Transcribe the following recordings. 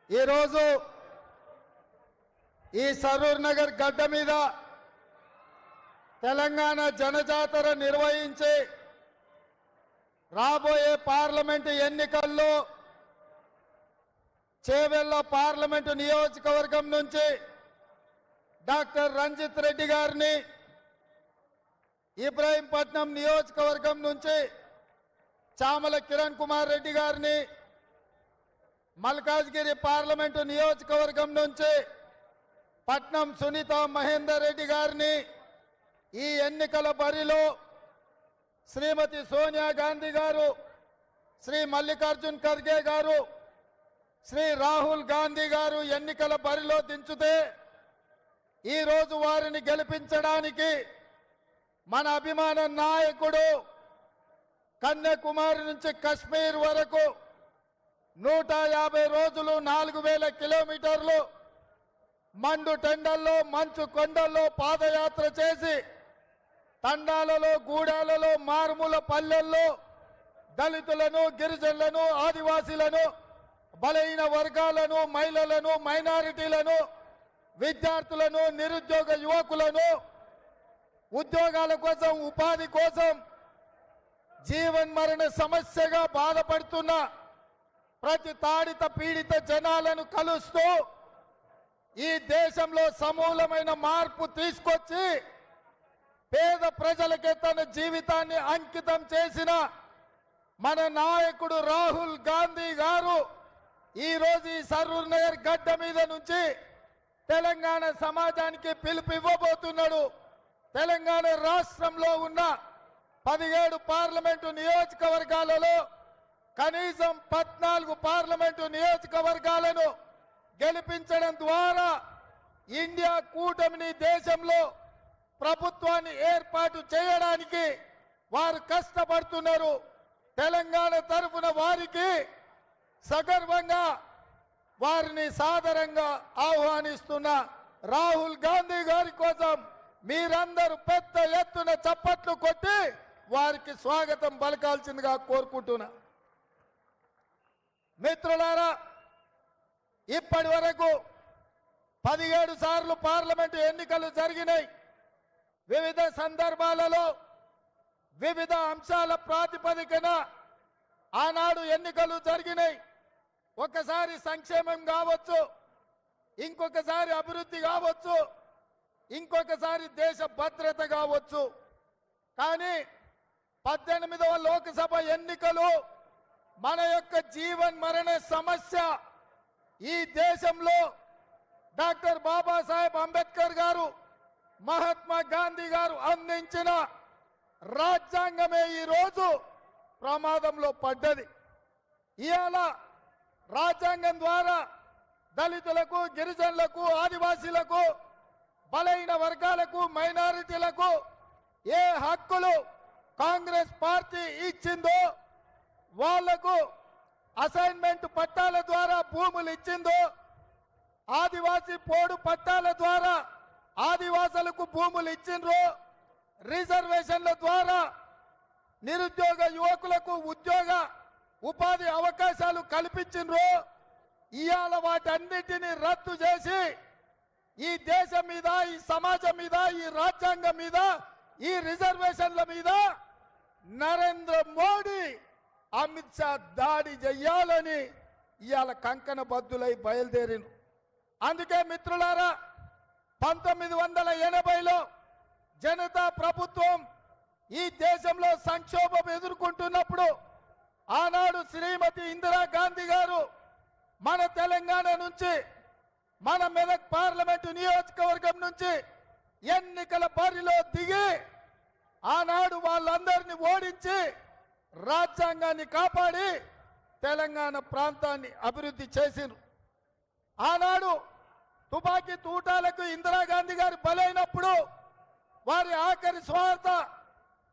ఈరోజు ఈ సరూర్ నగర్ గడ్డ మీద తెలంగాణ జనజాతర నిర్వహించి రాబోయే పార్లమెంటు ఎన్నికల్లో చేవెళ్ల పార్లమెంటు నియోజకవర్గం నుంచి డాక్టర్ రంజిత్ రెడ్డి గారిని, ఇబ్రహీంపట్నం నియోజకవర్గం నుంచి చామల కిరణ్ కుమార్ రెడ్డి గారిని, మల్కాజ్గిరి పార్లమెంటు నియోజకవర్గం నుంచి పట్నం సునీత మహేందర్ రెడ్డి గారిని ఈ ఎన్నికల బరిలో శ్రీమతి సోనియా గాంధీ గారు, శ్రీ మల్లికార్జున్ ఖర్గే గారు, శ్రీ రాహుల్ గాంధీ గారు ఎన్నికల బరిలో దించుతే ఈరోజు వారిని గెలిపించడానికి మన అభిమాన నాయకుడు కన్యాకుమారి నుంచి కశ్మీర్ వరకు 150 రోజులు 4000 కిలోమీటర్లు మండు టెండల్లో మంచు కొండల్లో పాదయాత్ర చేసి తండాలలో గూడాలలో మారుమూల పల్లెల్లో దళితులను, గిరిజనులను, ఆదివాసీలను, బలహీన వర్గాలను, మహిళలను, మైనారిటీలను, విద్యార్థులను, నిరుద్యోగ యువకులను ఉద్యోగాల కోసం, ఉపాధి కోసం జీవన్మరణ సమస్యగా బాధపడుతున్న ప్రతి తాడిత పీడిత జనాలను కలుస్తూ ఈ దేశంలో సమూలమైన మార్పు తీసుకొచ్చి పేద ప్రజలకే తన జీవితాన్ని అంకితం చేసిన మన నాయకుడు రాహుల్ గాంధీ గారు ఈరోజు ఈ సరూర్ నగర్ గడ్డ మీద నుంచి తెలంగాణ సమాజానికి పిలుపు ఇవ్వబోతున్నాడు. తెలంగాణ రాష్ట్రంలో ఉన్న 17 పార్లమెంటు నియోజకవర్గాలలో కనీసం 14 పార్లమెంటు నియోజకవర్గాలను గెలిపించడం ద్వారా ఇండియా కూటమిని దేశంలో ప్రభుత్వాన్ని ఏర్పాటు చేయడానికి వారు కష్టపడుతున్నారు. తెలంగాణ తరఫున వారికి సగర్వంగా వారిని సాదరంగా ఆహ్వానిస్తున్న రాహుల్ గాంధీ గారి కోసం మీరందరూ పెద్ద ఎత్తున చప్పట్లు కొట్టి వారికి స్వాగతం పలకాల్సిందిగా కోరుకుంటున్నా. మిత్రులారా, ఇప్పటి వరకు 17 సార్లు పార్లమెంటు ఎన్నికలు జరిగినాయి. వివిధ సందర్భాలలో వివిధ అంశాల ప్రాతిపదికన ఆనాడు ఎన్నికలు జరిగినాయి. ఒకసారి సంక్షేమం కావచ్చు, ఇంకొకసారి అభివృద్ధి కావచ్చు, ఇంకొకసారి దేశ భద్రత కావచ్చు. కానీ 18వ లోక్సభ ఎన్నికలు మన యొక్క జీవన్ మరణ సమస్య ఈ దేశంలో డాక్టర్ బాబాసాహెబ్ అంబేద్కర్ గారు, మహాత్మా గాంధీ గారు అందించిన రాజ్యాంగమే ఈరోజు ప్రమాదంలో పడ్డది. ఇవాళ రాజ్యాంగం ద్వారా దళితులకు, గిరిజనులకు, ఆదివాసీలకు, బలహీన వర్గాలకు, మైనారిటీలకు ఏ హక్కులు కాంగ్రెస్ పార్టీ ఇచ్చిందో, వాళ్లకు అసైన్మెంట్ పట్టాల ద్వారా భూములు ఇచ్చిందో, ఆదివాసీ పోడు పట్టాల ద్వారా ఆదివాసులకు భూములు ఇచ్చిండ్రో, రిజర్వేషన్ల ద్వారా నిరుద్యోగ యువకులకు ఉద్యోగ ఉపాధి అవకాశాలు కల్పించిండ్రో, ఇవాళ వాటన్నిటిని రద్దు చేసి ఈ దేశం మీద, ఈ సమాజం మీద, ఈ రాజ్యాంగం మీద, ఈ రిజర్వేషన్ల మీద నరేంద్ర మోడీ, అమిత్ షా దాడి చెయ్యాలని ఇవాళ కంకణ బద్దులై బయలుదేరిను. అందుకే మిత్రులారా, 1980లో జనతా ప్రభుత్వం ఈ దేశంలో సంక్షోభం ఎదుర్కొంటున్నప్పుడు ఆనాడు శ్రీమతి ఇందిరాగాంధీ గారు మన తెలంగాణ నుంచి, మన మెదక్ పార్లమెంటు నియోజకవర్గం నుంచి ఎన్నికల బరిలో దిగి ఆనాడు వాళ్ళందరినీ ఓడించి రాజ్యాంగాన్ని కాపాడి తెలంగాణ ప్రాంతాన్ని అభివృద్ధి చేసిరు. ఆనాడు తుపాకీ తూటాలకు ఇందిరాగాంధీ గారు బలైనప్పుడు వారి ఆఖరి శ్వాస,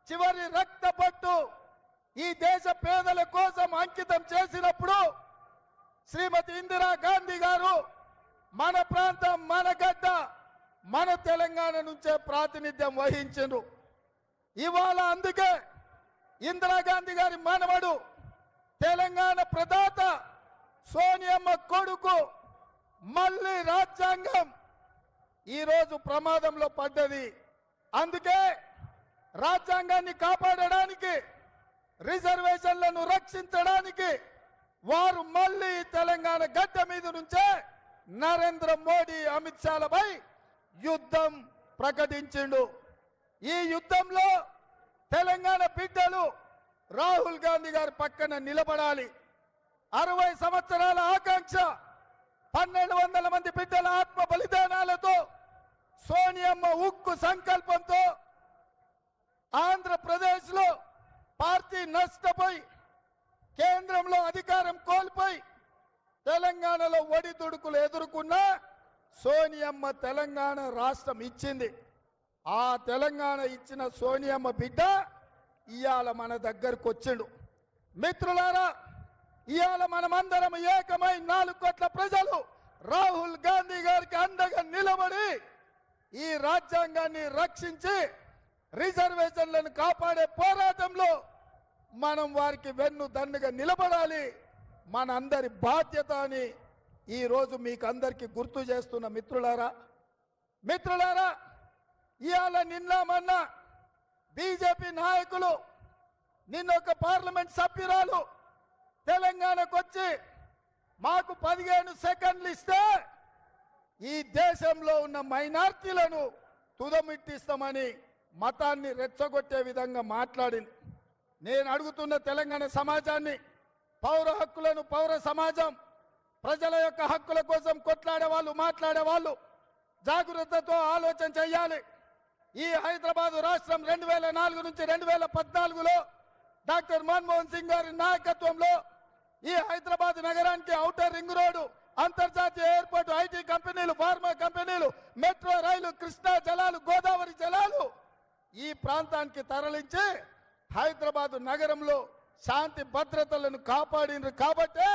చివరి రక్తపట్టు ఈ దేశ పేదల కోసం అంకితం చేసినప్పుడు శ్రీమతి ఇందిరాగాంధీ గారు మన ప్రాంతం, మన గడ్డ, మన తెలంగాణ నుంచే ప్రాతినిధ్యం వహించారు. ఇవాళ అందుకే ఇందిరాగాంధీ గారి మనవడు తెలంగాణ ప్రదాత సోనియమ్మ కొడుకు మళ్ళీ రాజ్యాంగం ఈరోజు ప్రమాదంలో పడ్డది. అందుకే రాజ్యాంగాన్ని కాపాడడానికి, రిజర్వేషన్లను రక్షించడానికి వారు మళ్ళీ తెలంగాణ గడ్డ మీద నుంచే నరేంద్ర మోడీ అమిత్ షాలపై యుద్ధం ప్రకటించిండు. ఈ యుద్ధంలో తెలంగాణ బిడ్డలు రాహుల్ గాంధీ గారి పక్కన నిలబడాలి. 60 సంవత్సరాల ఆకాంక్ష, 1200 మంది బిడ్డల ఆత్మ బలిదానాలతో, సోనియమ్మ ఉక్కు సంకల్పంతో ఆంధ్రప్రదేశ్లో పార్టీ నష్టపోయి కేంద్రంలో అధికారం కోల్పోయి తెలంగాణలో ఒడిదుడుకులు ఎదుర్కొన్న సోనియమ్మ తెలంగాణ రాష్ట్రం ఇచ్చింది. ఆ తెలంగాణ ఇచ్చిన సోనియమ్మ బిడ్డ ఇవాళ మన దగ్గరకు వచ్చిండు. మిత్రులారా, ఇవాళ మనమందరం ఏకమై 4 కోట్ల ప్రజలు రాహుల్ గాంధీ గారికి అండగా నిలబడి ఈ రాజ్యాంగాన్ని రక్షించి రిజర్వేషన్లను కాపాడే పోరాటంలో మనం వారికి వెన్ను దన్నుగా నిలబడాలి. మన అందరి బాధ్యత అని ఈరోజు మీకు అందరికీ గుర్తు చేస్తున్న మిత్రులారా, ఇవాళ నిన్న మొన్న బీజేపీ నాయకులు, నిన్న ఒక పార్లమెంట్ సభ్యురాలు తెలంగాణకు వచ్చి మాకు 15 సెకండ్లు ఇస్తే ఈ దేశంలో ఉన్న మైనార్టీలను తుదమిట్టిస్తామని మతాన్ని రెచ్చగొట్టే విధంగా మాట్లాడింది. నేను అడుగుతున్న తెలంగాణ సమాజాన్ని, పౌర హక్కులను, పౌర సమాజం, ప్రజల యొక్క హక్కుల కోసం కొట్లాడే వాళ్ళు, మాట్లాడే వాళ్ళు జాగ్రత్తతో ఆలోచన చేయాలి. ఈ హైదరాబాద్ రాష్ట్రం 2004 నుంచి 2014లో డాక్టర్ మన్మోహన్ సింగ్ గారి నాయకత్వంలో ఈ హైదరాబాద్ నగరానికి ఔటర్ రింగ్ రోడ్డు, అంతర్జాతీయ ఎయిర్పోర్ట్, ఐటీ కంపెనీలు, ఫార్మా కంపెనీలు, మెట్రో రైలు, కృష్ణా జలాలు, గోదావరి జలాలు ఈ ప్రాంతానికి తరలించి హైదరాబాద్ నగరంలో శాంతి భద్రతలను కాపాడినరు కాబట్టే,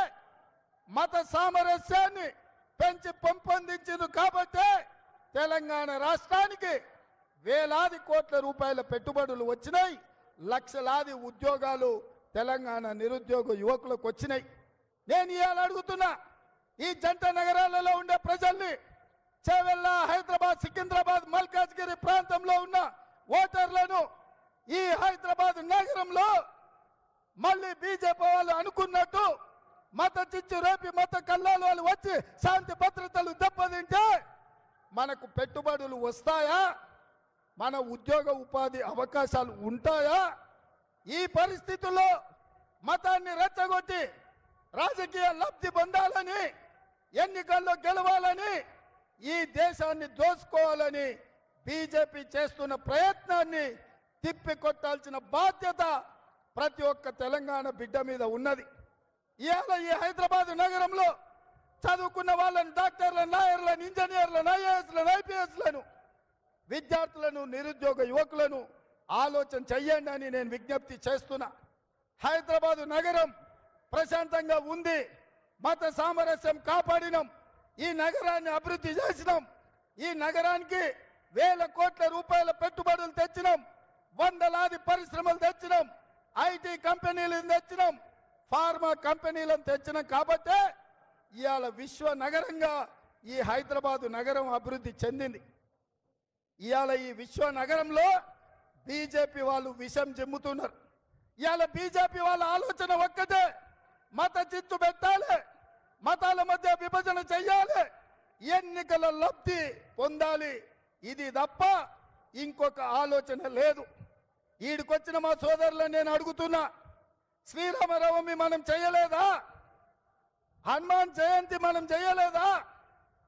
మత సామరస్యాన్ని పెంచి పెంపొందించారు కాబట్టే తెలంగాణ రాష్ట్రానికి వేలాది కోట్ల రూపాయల పెట్టుబడులు వచ్చినాయి. లక్షలాది ఉద్యోగాలు తెలంగాణ నిరుద్యోగ యువకులకు వచ్చినాయి. నేను ఇవాళ అడుగుతున్నా, ఈ జంట నగరాలలో ఉండే ప్రజల్ని, చేవెళ్ళ, హైదరాబాద్, సికింద్రాబాద్, మల్కాజ్గిరి ప్రాంతంలో ఉన్న ఓటర్లను ఈ హైదరాబాద్ నగరంలో మళ్ళీ బీజేపీ వాళ్ళు అనుకున్నట్టు మత చిచ్చు రేపి, మత కల్లాలు వాళ్ళు వచ్చి శాంతి భద్రతలు దెబ్బతింటే మనకు పెట్టుబడులు వస్తాయా? మన ఉద్యోగ ఉపాధి అవకాశాలు ఉంటాయా? ఈ పరిస్థితుల్లో మతాన్ని రెచ్చగొట్టి రాజకీయ లబ్ధి పొందాలని, ఎన్నికల్లో గెలవాలని, ఈ దేశాన్ని దోసుకోవాలని బీజేపీ చేస్తున్న ప్రయత్నాన్ని తిప్పికొట్టాల్సిన బాధ్యత ప్రతి ఒక్క తెలంగాణ బిడ్డ మీద ఉన్నది. ఇవాళ ఈ హైదరాబాద్ నగరంలో చదువుకున్న వాళ్ళని, డాక్టర్లను, లాయర్లను, ఇంజనీర్లను, ఐఏఎస్లను, ఐపీఎస్లను, విద్యార్థులను, నిరుద్యోగ యువకులను ఆలోచన చెయ్యండి అని నేను విజ్ఞప్తి చేస్తున్నా. హైదరాబాదు నగరం ప్రశాంతంగా ఉంది, మత సామరస్యం కాపాడినాం, ఈ నగరాన్ని అభివృద్ధి చేసినాం, ఈ నగరానికి వేల కోట్ల రూపాయల పెట్టుబడులు తెచ్చినాం, వందలాది పరిశ్రమలు తెచ్చినాం, ఐటీ కంపెనీలను తెచ్చినాం, ఫార్మా కంపెనీలను తెచ్చినాం. కాబట్టే ఇవాళ విశ్వ నగరంగా ఈ హైదరాబాదు నగరం అభివృద్ధి చెందింది. ఇవాళ ఈ విశ్వ నగరంలో బీజేపీ వాళ్ళు విషం జిమ్ముతున్నారు. ఇవాళ బీజేపీ వాళ్ళ ఆలోచన ఒక్కటే, మత చిచ్చు పెట్టాలి, మతాల మధ్య విభజన చెయ్యాలి, ఎన్నికల లబ్ధి పొందాలి. ఇది తప్ప ఇంకొక ఆలోచన లేదు. ఈడికొచ్చిన మా సోదరులను నేను అడుగుతున్నా, శ్రీరామనవమి మనం చేయలేదా? హనుమాన్ జయంతి మనం చేయలేదా?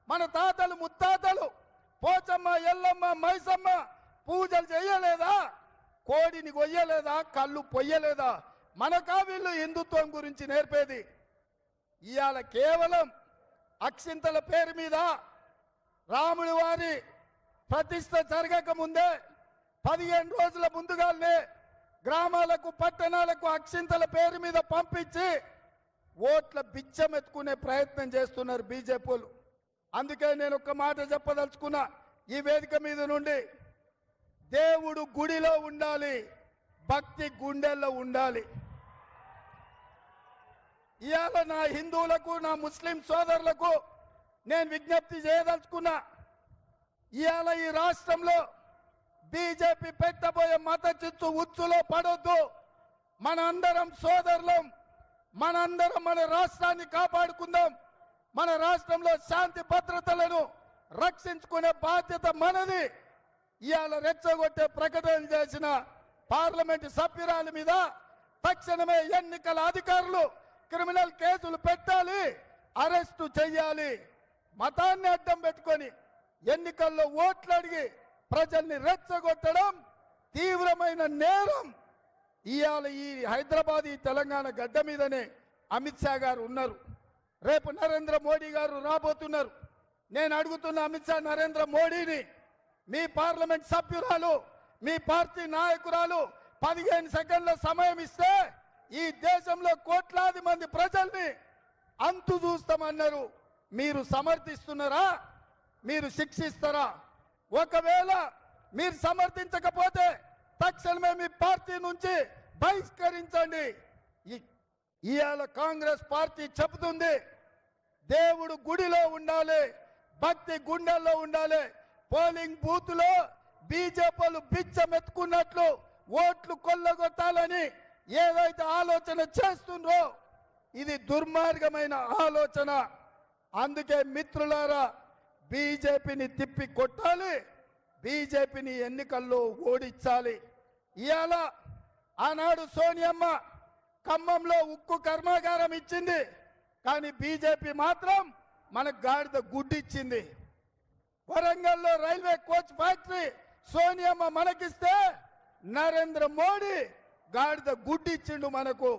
మన తాతలు ముత్తాతలు పోచమ్మ, ఎల్లమ్మ, మైసమ్మ పూజలు చేయలేదా? కోడిని కొయ్యలేదా? కళ్ళు పొయ్యలేదా? మనకా వీళ్ళు హిందుత్వం గురించి నేర్పేది? ఇవాళ కేవలం అక్షింతల పేరు మీద రాముడి వారి ప్రతిష్ట జరగక ముందే 15 రోజుల ముందుగానే గ్రామాలకు, పట్టణాలకు అక్షింతల పేరు మీద పంపించి ఓట్ల బిచ్చమెత్తుకునే ప్రయత్నం చేస్తున్నారు బీజేపీలు. అందుకే నేను ఒక మాట చెప్పదలుచుకున్నా ఈ వేదిక మీద నుండి, దేవుడు గుడిలో ఉండాలి, భక్తి గుండెల్లో ఉండాలి. ఇవాళ నా హిందువులకు, నా ముస్లిం సోదరులకు నేను విజ్ఞప్తి చేయదలుచుకున్నా. ఇవాళ ఈ రాష్ట్రంలో బీజేపీ పెట్టబోయే మత చిచ్చు ఉచ్చులో పడొద్దు. మనందరం సోదరులం, మనందరం మన రాష్ట్రాన్ని కాపాడుకుందాం. మన రాష్ట్రంలో శాంతి భద్రతలను రక్షించుకునే బాధ్యత మనది. ఇవాళ రెచ్చగొట్టే ప్రకటనలు చేసిన పార్లమెంటు సభ్యురాలి మీద తక్షణమే ఎన్నికల అధికారులు క్రిమినల్ కేసులు పెట్టాలి, అరెస్టు చేయాలి. మతాన్ని అడ్డం పెట్టుకొని ఎన్నికల్లో ఓట్లు అడిగి ప్రజల్ని రెచ్చగొట్టడం తీవ్రమైన నేరం. ఇవాళ ఈ హైదరాబాద్ ఈ తెలంగాణ గడ్డ మీదనే అమిత్ షా గారు ఉన్నారు. రేపు నరేంద్ర మోడీ గారు రాబోతున్నారు. నేను అడుగుతున్న అమిత్ షా, నరేంద్ర మోడీని, మీ పార్లమెంట్ సభ్యురాలు, మీ పార్టీ నాయకురాలు 15 సెకండ్ల సమయం ఇస్తే ఈ దేశంలో కోట్లాది మంది ప్రజల్ని అంతు చూస్తామన్నారు. మీరు సమర్థిస్తున్నారా? మీరు శిక్షిస్తారా? ఒకవేళ మీరు సమర్థించకపోతే తక్షణమే మీ పార్టీ నుంచి బహిష్కరించండి. ఇవాళ కాంగ్రెస్ పార్టీ చెబుతుంది, దేవుడు గుడిలో ఉండాలి, భక్తి గుండెల్లో ఉండాలి. పోలింగ్ బూత్ లో బీజేపీలు బిచ్చమెత్తుకున్నట్లు ఓట్లు కొల్లగొట్టాలని ఏదైతే ఆలోచన చేస్తుండ్రో ఇది దుర్మార్గమైన ఆలోచన. అందుకే మిత్రులారా, బీజేపీని తిప్పి కొట్టాలి, బీజేపీని ఎన్నికల్లో ఓడించాలి. ఇవాళ ఆనాడు సోనియమ్మ ఖమ్మంలో ఉక్కు కర్మాగారం ఇచ్చింది, కానీ బీజేపీ మాత్రం మనకు గాడిద గుడ్డిచ్చింది. వరంగల్లో రైల్వే కోచ్ ఫ్యాక్టరీ సోనియమ్మ మనకిస్తే నరేంద్ర మోడీ గాడిద గుడ్డిచ్చిండు మనకు.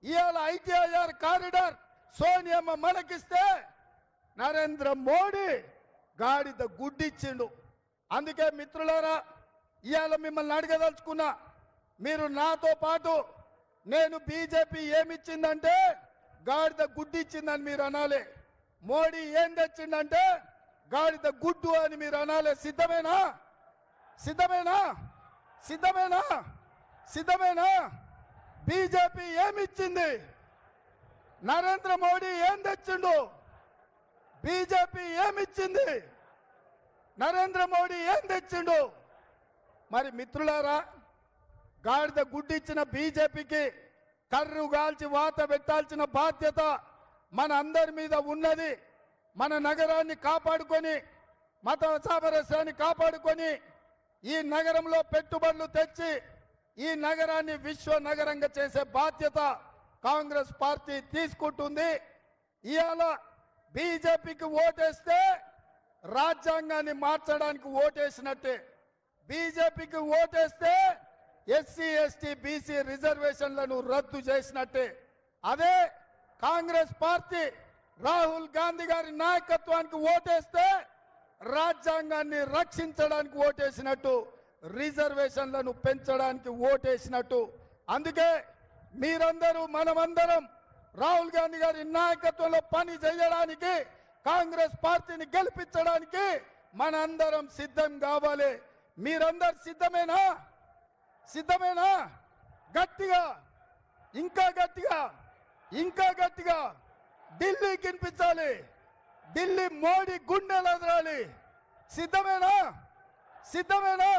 ఇవాళ ఐటీఐఆర్ కారిడార్ సోనియమ్మ మనకిస్తే నరేంద్ర మోడీ గాడిద గుడ్డిచ్చిండు. అందుకే మిత్రులారా, ఇవాళ మిమ్మల్ని అడగదలుచుకున్నా, మీరు నాతో పాటు నేను బీజేపీ ఏమిచ్చిందంటే గాడిద గుడ్డిచ్చిందని మీరు అనాలి, మోడీ ఏం తెచ్చిందంటే గాడిద గుడ్డు అని మీరు అనాలి. సిద్ధమేనా? సిద్ధమేనా? సిద్ధమేనా? సిద్ధమేనా? బీజేపీ ఏమిచ్చింది? నరేంద్ర మోడీ ఏం తెచ్చిండు? బీజేపీ ఏమిచ్చింది? నరేంద్ర మోడీ ఏం తెచ్చిండు? మరి మిత్రులారా, గాడిద గుడ్డిచ్చిన బీజేపీకి కర్రు గాల్చి వాత పెట్టాల్సిన బాధ్యత మన అందరి మీద ఉన్నది. మన నగరాన్ని కాపాడుకొని, మత సామరస్యాన్ని కాపాడుకొని, ఈ నగరంలో పెట్టుబడులు తెచ్చి ఈ నగరాన్ని విశ్వ నగరంగా చేసే బాధ్యత కాంగ్రెస్ పార్టీ తీసుకుంటుంది. ఇవాళ బీజేపీకి ఓటేస్తే రాజ్యాంగాన్ని మార్చడానికి ఓటేసినట్టే, బీజేపీకి ఓటేస్తే ఎస్సీ ఎస్టీ బీసీ రిజర్వేషన్లను రద్దు చేసినట్టే. అదే కాంగ్రెస్ పార్టీ రాహుల్ గాంధీ గారి నాయకత్వానికి ఓటేస్తే రాజ్యాంగాన్ని రక్షించడానికి ఓటేసినట్టు, రిజర్వేషన్లను పెంచడానికి ఓటేసినట్టు. అందుకే మీరందరూ, మనమందరం రాహుల్ గాంధీ గారి నాయకత్వంలో పని చేయడానికి, కాంగ్రెస్ పార్టీని గెలిపించడానికి మనందరం సిద్ధం కావాలి. మీరందరు సిద్ధమేనా? సిద్ధమేనా? గట్టిగా, ఇంకా గట్టిగా, ఇంకా గట్టిగా ఢిల్లీకి వినిపించాలి, ఢిల్లీ మోడీ గుండెలు ఎదరాలి. సిద్ధమేనా? సిద్ధమేనా?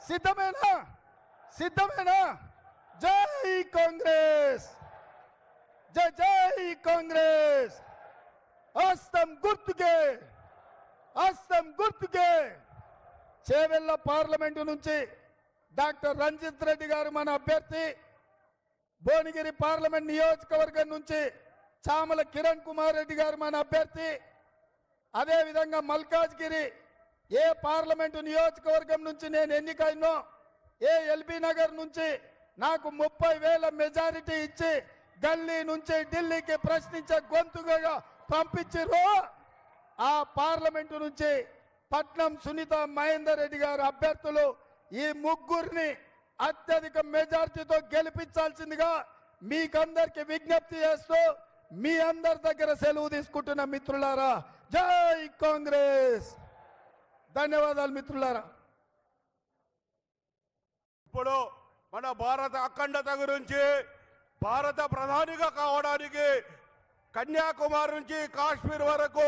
సిద్ధమేనా? సిద్ధమేనా? జై కాంగ్రెస్, జై జై కాంగ్రెస్. హస్తం గుర్తుకే, హస్తం గుర్తుకే. చేవెళ్ల పార్లమెంటు నుంచి డాక్టర్ రంజిత్ రెడ్డి గారు మన అభ్యర్థి, భువనగిరి పార్లమెంట్ నియోజకవర్గం నుంచి చామల కిరణ్ కుమార్ రెడ్డి గారు మన అభ్యర్థి, అదేవిధంగా మల్కాజ్గిరి ఏ పార్లమెంటు నియోజకవర్గం నుంచి నేను ఎన్నికైనో, ఏ ఎల్బీ నగర్ నుంచి నాకు 30,000 మెజారిటీ ఇచ్చి గల్లీ నుంచి ఢిల్లీకి ప్రశ్నించే గొంతుగా పంపించారు. ఆ పార్లమెంటు నుంచి పట్నం సునీత మహేందర్ రెడ్డి గారు అభ్యర్థులు, ఈ ముగ్గురిని అత్యధిక మెజారిటీతో గెలిపించాల్సిందిగా మీకందరికి విజ్ఞప్తి చేస్తూ మీ అందరి దగ్గర సెలవు తీసుకుంటున్న మిత్రులారా, జై కాంగ్రెస్. ధన్యవాదాలు మిత్రులారా. ఇప్పుడు మన భారత అఖండత గురించి, భారత ప్రధానిగా కావడానికి కన్యాకుమారి నుంచి కాశ్మీర్ వరకు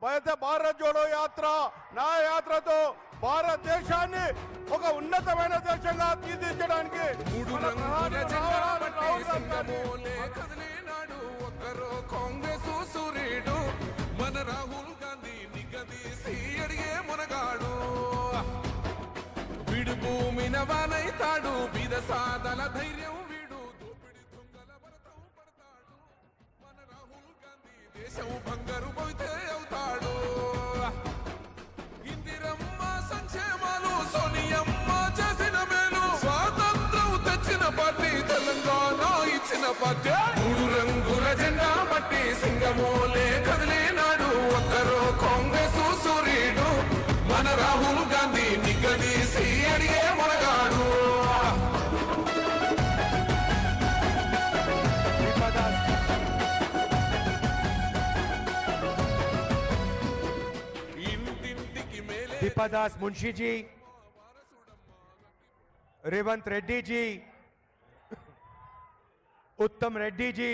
అయితే భారత్ జోడో యాత్ర నా యాత్రతో భారతదేశాన్ని ఒక ఉన్నతమైన దేశంగా తీర్చిదిద్దడానికి మూడు మన రంగుల ప్రధాని జెండా రాహుల్ బట్టి గాంధీ సింగమోలే కదిలినాడు ఒక్కరో కాంగ్రెస్ సూర్యుడు మన రాహుల్ గాంధీ నిగదీసి అడిగే మునగాడు వీడు భూమిన వానైతాడు బీద సాదల ధైర్యం వీడు దోపిడి దొంగల భరతం పడతాడు మన రాహుల్ గాంధీ దేశం బంగారు పోతే అవుతాడు ఇందిరమ్మ సంక్షేమాలు సోనియమ్మ చేసిన మేలు స్వాతంత్రం తెచ్చిన పార్టీ తెలంగాణ ఇచ్చిన పార్టీ మూడు రంగుల జెండా బట్టి సింగమోలే కదిలినాడు ఒక్కరో కాంగ్రెస్ సూర్యుడు మన రాహుల్ గాంధీ నిగదీసి అడిగే మునగాడు ఇంటింటికి మేలే दीपादास मुंशी जी, रेवंत रेड्डी जी, उत्तम रेड्डी जी,